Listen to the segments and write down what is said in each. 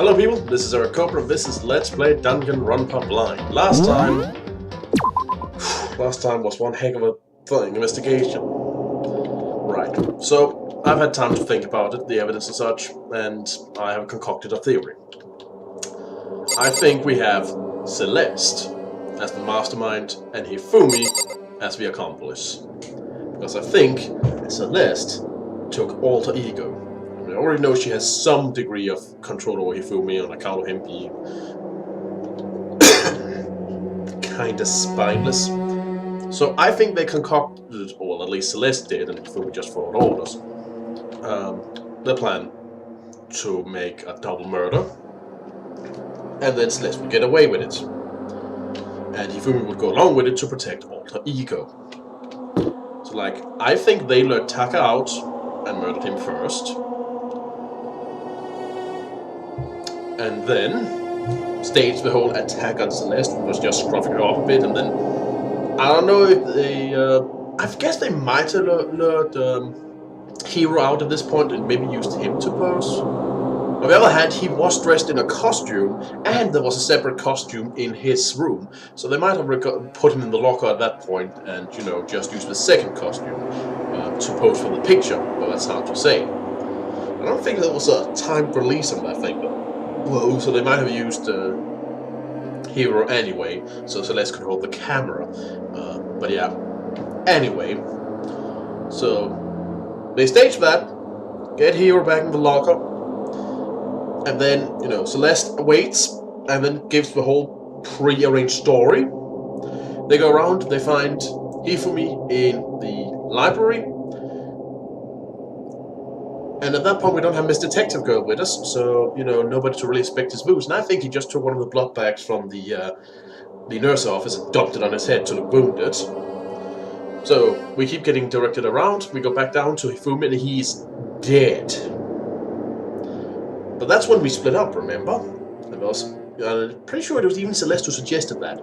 Hello people, this is Eric Cobra, this is Let's Play Danganronpa Blind. Last time was one heck of a thing, investigation. Right, so I've had time to think about it, the evidence and such, and I have concocted a theory. I think we have Celeste as the mastermind and Hifumi as the accomplice. Because I think Celeste took alter ego. I already know she has some degree of control over Hifumi on account of him being kinda spineless. So I think they concocted, or well, at least Celeste did, and Hifumi just followed orders, the plan to make a double murder, and then Celeste would get away with it. And Hifumi would go along with it to protect alter ego. So like, I think they lured Taka out and murdered him first. And then staged the whole attack on Celeste, was just scruffing her off a bit, and then I don't know if they I guess they might have lured Hero out at this point and maybe used him to pose. On the other hand, he was dressed in a costume, and there was a separate costume in his room, so they might have put him in the locker at that point and, you know, just used the second costume to pose for the picture, but that's hard to say. I don't think there was a timed release on that thing, though. Whoa, so they might have used Hero anyway, so Celeste could hold the camera. But yeah, anyway, so they stage that, get Hero back in the locker, and then, you know, Celeste waits and then gives the whole pre-arranged story. They go around, they find Hifumi in the library. And at that point, we don't have Miss Detective Girl with us, so, you know, nobody to really expect his moves. And I think he just took one of the blood bags from the nurse office and dumped it on his head to look wounded. So, we keep getting directed around, we go back down to Hifumi, and he's dead. But that's when we split up, remember? I'm pretty sure it was even Celeste who suggested that.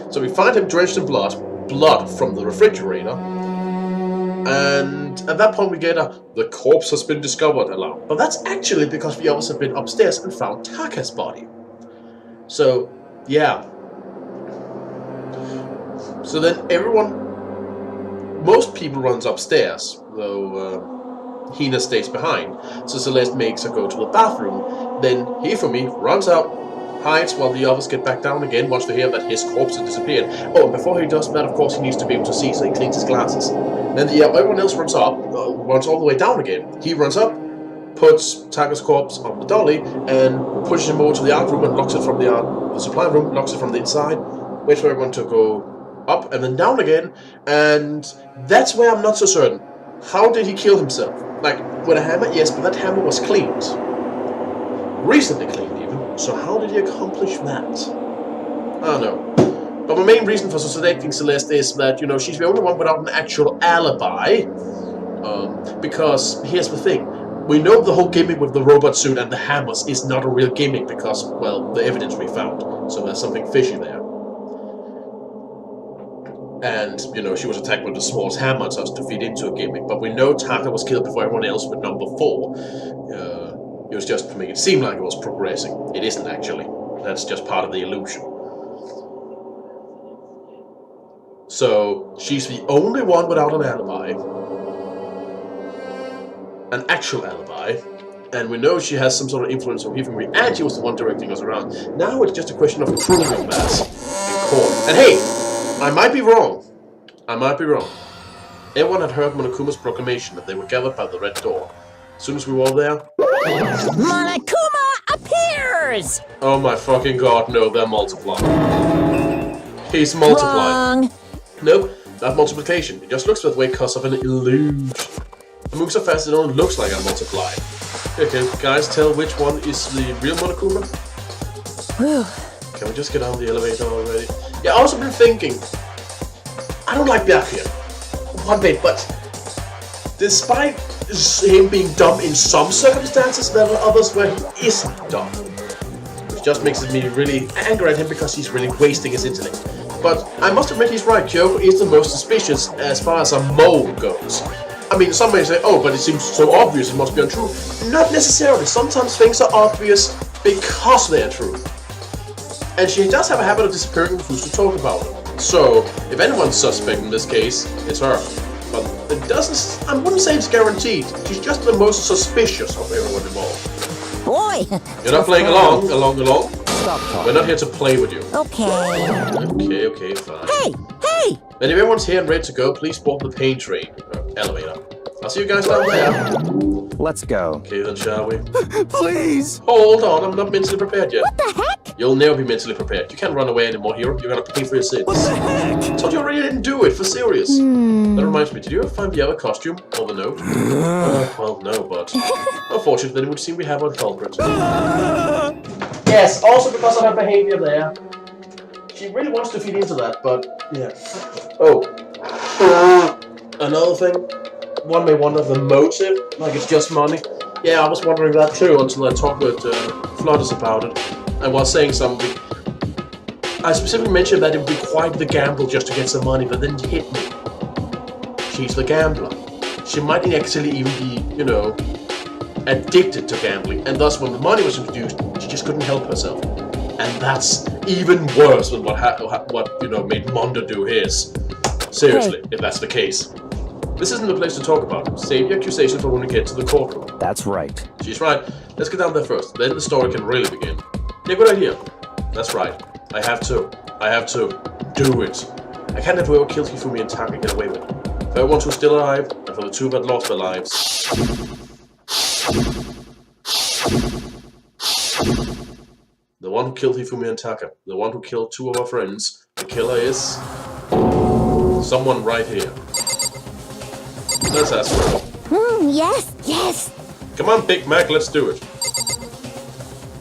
So we find him drenched in blood from the refrigerator. And at that point we get the corpse has been discovered alarm. But that's actually because the others have been upstairs and found Taka's body. So, yeah. So then most people runs upstairs, though Hina stays behind. So Celeste makes her go to the bathroom. Then Hifumi runs out, hides while the others get back down again once they hear that his corpse has disappeared. Oh, and before he does that, of course, he needs to be able to see, so he cleans his glasses. Then everyone else runs up, runs all the way down again. He runs up, puts Taka's corpse on the dolly, and pushes him over to the art room and locks it from the supply room, locks it from the inside, waits for everyone to go up and then down again, and that's where I'm not so certain. How did he kill himself? Like, with a hammer? Yes, but that hammer was cleaned. Recently cleaned, even. So how did he accomplish that? I don't know. But my main reason for selecting Celeste is that, you know, she's the only one without an actual alibi. Because, here's the thing. We know the whole gimmick with the robot suit and the hammers is not a real gimmick because, well, the evidence we found. So there's something fishy there. And, you know, she was attacked with the smallest hammer so as to feed into a gimmick. But we know Taka was killed before everyone else with number 4. It was just to make it seem like it was progressing. It isn't actually. That's just part of the illusion. So, she's the only one without an alibi. An actual alibi. And we know she has some sort of influence on Hifumi, and she was the one directing us around. Now it's just a question of proving that in court. And hey! I might be wrong. Everyone had heard Monokuma's proclamation that they were gathered by the Red Door. As soon as we were all there... Monokuma appears! Oh my fucking god, no, they're multiplying. He's multiplying. Wrong. Nope, not multiplication. It just looks that way because of an illusion. It moves so fast it only looks like I'm multiplying. Okay, guys, tell which one is the real Monokuma? Whew. Can we just get out of the elevator already? Yeah, I also been thinking, I don't like Byakuya one bit, but despite him being dumb in some circumstances, there are others where he isn't dumb. Which just makes me really angry at him because he's really wasting his intellect. But I must admit he's right, Kyoko is the most suspicious as far as a mole goes. I mean, some may say, oh, but it seems so obvious, it must be untrue. Not necessarily. Sometimes things are obvious because they're true. And she does have a habit of disappearing and refuse to talk about them. So, if anyone's suspect in this case, it's her. But it doesn't, I wouldn't say it's guaranteed. She's just the most suspicious of everyone involved. Boy! You're not playing along. Stop talking. We're not here to play with you. Okay. Okay, fine. Hey! Hey! And if everyone's here and ready to go, please board the pain train. Elevator. I'll see you guys down there. Let's go. Okay then, shall we? Please! Hold on, I'm not mentally prepared yet. What the heck? You'll never be mentally prepared. You can't run away anymore, hero. You're gonna pay for your sins. What the heck? I told you already I didn't do it, for serious. That reminds me, did you ever find the other costume? Or the note? Well, no, but... Unfortunately, then it would seem we have our culprit. Yes, also because of her behavior there. She really wants to feed into that, but... Yeah. Oh. Another thing. One may wonder the motive, like it's just money. Yeah, I was wondering that too until I talked with Flodders about it. And while saying something, I specifically mentioned that it would be quite the gamble just to get some money, but then it hit me. She's the gambler. She might actually even be, you know, addicted to gambling, and thus when the money was introduced, she just couldn't help herself. And that's even worse than what you know, made Mondo do his. Seriously, if that's the case. This isn't the place to talk about it. Save your accusation for when we get to the courtroom. That's right. She's right. Let's get down there first. Then the story can really begin. Yeah, good idea. That's right. I have to do it. I can't let whoever killed Hifumi and Taka get away with it. For everyone who's still alive, and for the two that lost their lives. The one who killed Hifumi and Taka. The one who killed two of our friends. The killer is... someone right here. Let's ask her. Yes. Come on, Big Mac, let's do it.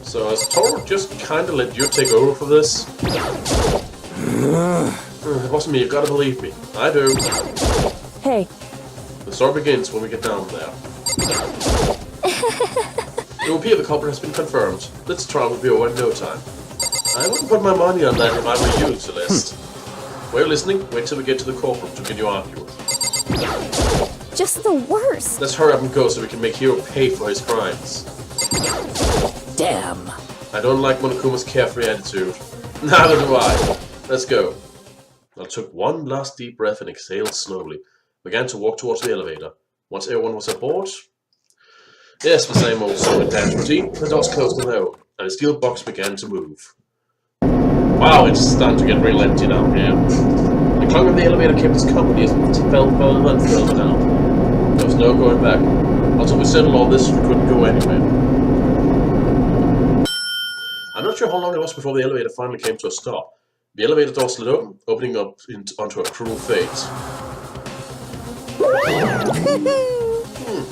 So, has Toro just kinda let you take over for this? It wasn't me, you gotta believe me. I do. Hey. The story begins when we get down there. It will appear the culprit has been confirmed. This trial will be over in no time. I wouldn't put my money on that if I were you, Celeste. While you're listening, wait till we get to the courtroom to continue arguing. Just the worst. Let's hurry up and go so we can make Hiro pay for his crimes. Damn. I don't like Monokuma's carefree attitude. Neither do I. Let's go. I took one last deep breath and exhaled slowly. Began to walk towards the elevator. Once everyone was aboard... Yes, the same old solid dance routine. The doors closed below, and the steel box began to move. Wow, it's starting to get real empty down here. The clunk of the elevator kept us company as it fell further and further down. There was no going back. Until we settled all this, we couldn't go anywhere. I'm not sure how long it was before the elevator finally came to a stop. The elevator door slid open, opening up onto a cruel fate.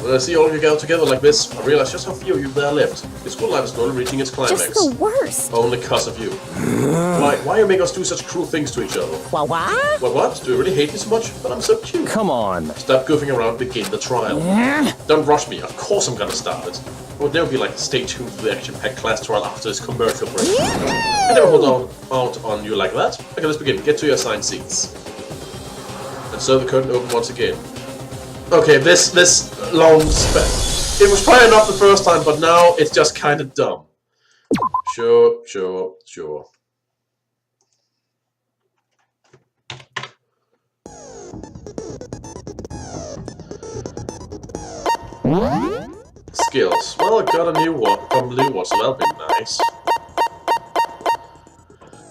When I see all of you gathered together like this, I realize just how few of you there left. This school life is slowly reaching its climax. Just the worst. Only because of you. Why you make us do such cruel things to each other? What? What? Do you really hate me so much? But I'm so cute. Come on. Stop goofing around and begin the trial. Don't rush me. Of course I'm gonna start it. It would never be like, stay tuned for the action-packed class trial after this commercial break. I never hold out on you like that. Okay, let's begin. Get to your assigned seats. And so the curtain opened once again. Okay, this long spell. It was fine enough the first time, but now it's just kind of dumb. Sure. Skills. Well, I got a new one, so that'll be nice.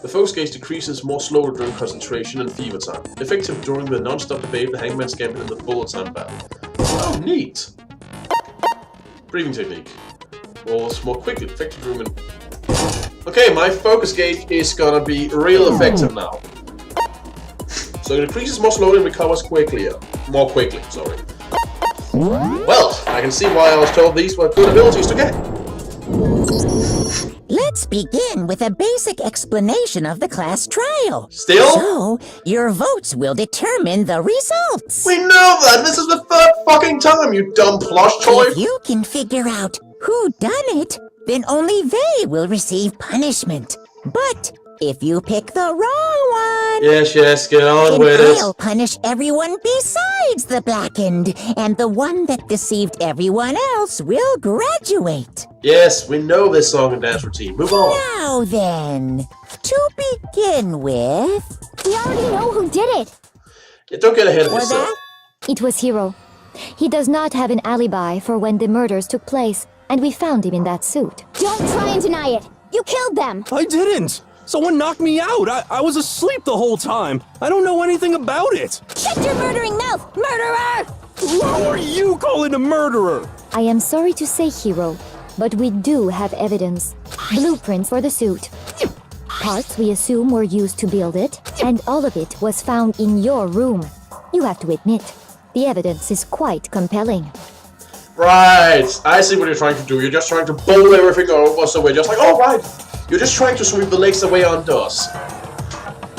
The focus gauge decreases more slowly during concentration and fever time. Effective during the non-stop debate, the Hangman's Gambit, and the bullet time battle. Oh, neat! Breathing technique. Walls more quickly. Effective during... Okay, my focus gauge is gonna be real effective now. So it decreases more slowly and recovers quickly. More quickly, sorry. Well, I can see why I was told these were good abilities to get. Let's begin with a basic explanation of the class trial. Still? So, your votes will determine the results. We know that! This is the third fucking time, you dumb plush toy! If you can figure out who done it, then only they will receive punishment. But If you pick the wrong one, Yes, get on then with I'll it. punish everyone besides the blackened, and the one that deceived everyone else will graduate. Yes, we know this song and dance routine. Move on. Now then, to begin with, We already know who did it. Yeah, don't get ahead of was yourself. that? It was Hiro. He does not have an alibi for when the murders took place, and we found him in that suit. Don't try and deny it. You killed them. I didn't! Someone knocked me out! I was asleep the whole time! I don't know anything about it! Shut your murdering mouth, murderer! Who are you calling a murderer? I am sorry to say, Hiro, but we do have evidence. Blueprints for the suit. Parts we assume were used to build it, and all of it was found in your room. You have to admit, the evidence is quite compelling. Right, I see what you're trying to do. You're just trying to bowl everything over, so we're just like, oh, right. You're just trying to sweep the legs away onto us.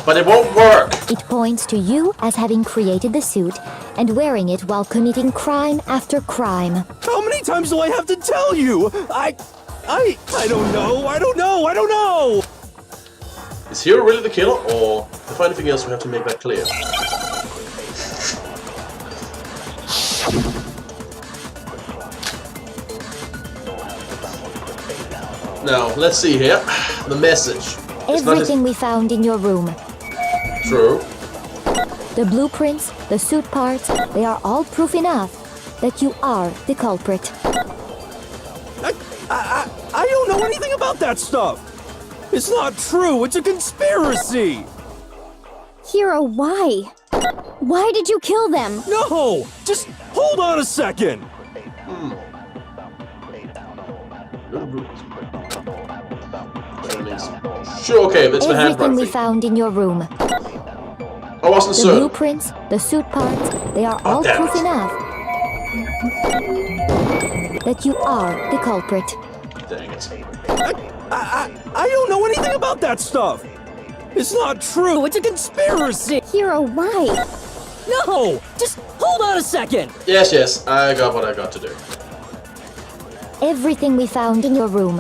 But it won't work. It points to you as having created the suit and wearing it while committing crime after crime. How many times do I have to tell you? I don't know! Is Hiro really the killer, or if anything else, we have to make that clear? Now, let's see here. The message. It's not Everything we found in your room. true. The blueprints, the suit parts, they are all proof enough that you are the culprit. I don't know anything about that stuff! It's not true! It's a conspiracy! Hiro, why? Why did you kill them? No! Just hold on a second! Sure, okay, that's the Everything handwriting. we found in your room. I wasn't The certain. blueprints, the suit parts, they are all damn proof it. enough that you are the culprit. Dang it. I don't know anything about that stuff! It's not true! It's a conspiracy! Hiro, why? No! Just hold on a second! Yes, I got what I got to do. Everything we found in your room.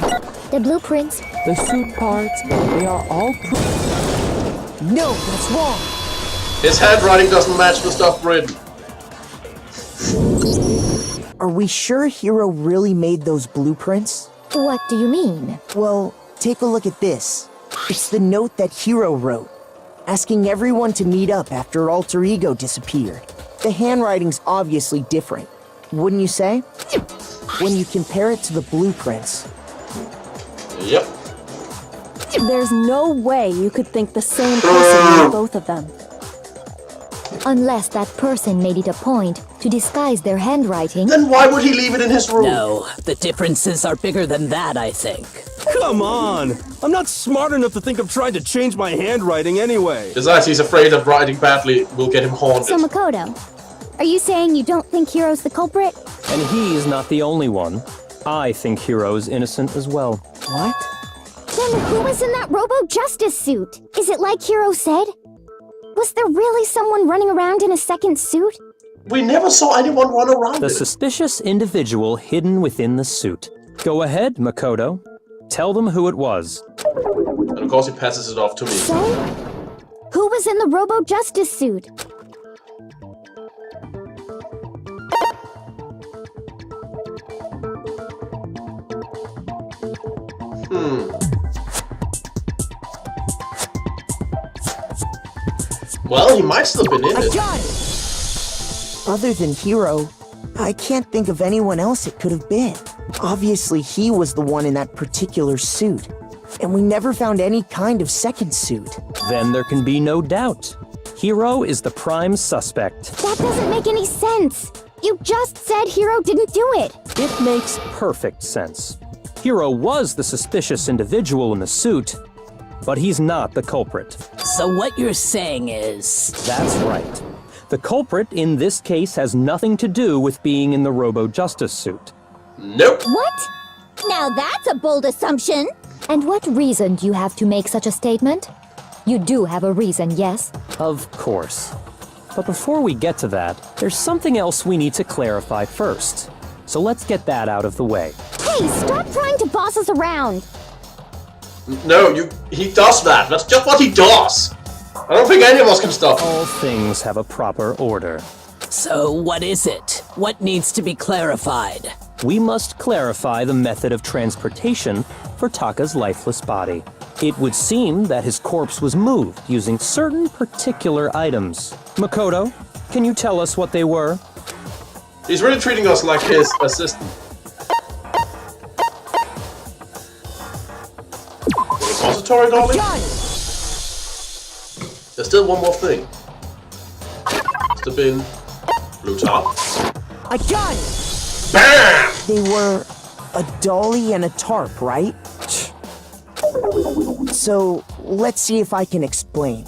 The blueprints, The suit parts, they are all no, that's wrong. His handwriting doesn't match the stuff written. Are we sure Hiro really made those blueprints? what do you mean? Well, take a look at this. It's the note that Hiro wrote, asking everyone to meet up after Alter Ego disappeared. The handwriting's obviously different, wouldn't you say? When you compare it to the blueprints. Yep. There's no way you could think the same person made both of them. Unless that person made it a point to disguise their handwriting. Then why would he leave it in his room? No, the differences are bigger than that, I think. Come on! I'm not smart enough to think of trying to change my handwriting anyway. Besides, he's afraid that writing badly will get him haunted. So Makoto, are you saying you don't think Hiro's the culprit? And he's not the only one. I think Hiro's innocent as well. What? Then who was in that Robo-Justice suit? Is it like Hiro said? Was there really someone running around in a second suit? We never saw anyone run around The in it. suspicious individual hidden within the suit. Go ahead, Makoto. Tell them who it was. And of course he passes it off to me. So? Who was in the Robo-Justice suit? Well, he might still have been in it. Other than Hiro, I can't think of anyone else it could have been. Obviously, he was the one in that particular suit. And we never found any kind of second suit. Then there can be no doubt. Hiro is the prime suspect. That doesn't make any sense. You just said Hiro didn't do it. It makes perfect sense. Hiro was the suspicious individual in the suit, but he's not the culprit. So what you're saying is... That's right. The culprit in this case has nothing to do with being in the Robo-Justice suit. Nope. What? Now that's a bold assumption. And what reason do you have to make such a statement? You do have a reason, yes? Of course. But before we get to that, there's something else we need to clarify first. So let's get that out of the way. Hey, stop trying to boss us around. No, he does that. That's just what he does. I don't think any of us can stop him. All things have a proper order. So what is it? What needs to be clarified? We must clarify the method of transportation for Taka's lifeless body. It would seem that his corpse was moved using certain particular items. Makoto, can you tell us what they were? He's really treating us like his assistant. Repository, darling? There's still one more thing. Must have been blue top. I got it! BAM! They were a dolly and a tarp, right? So, let's see if I can explain.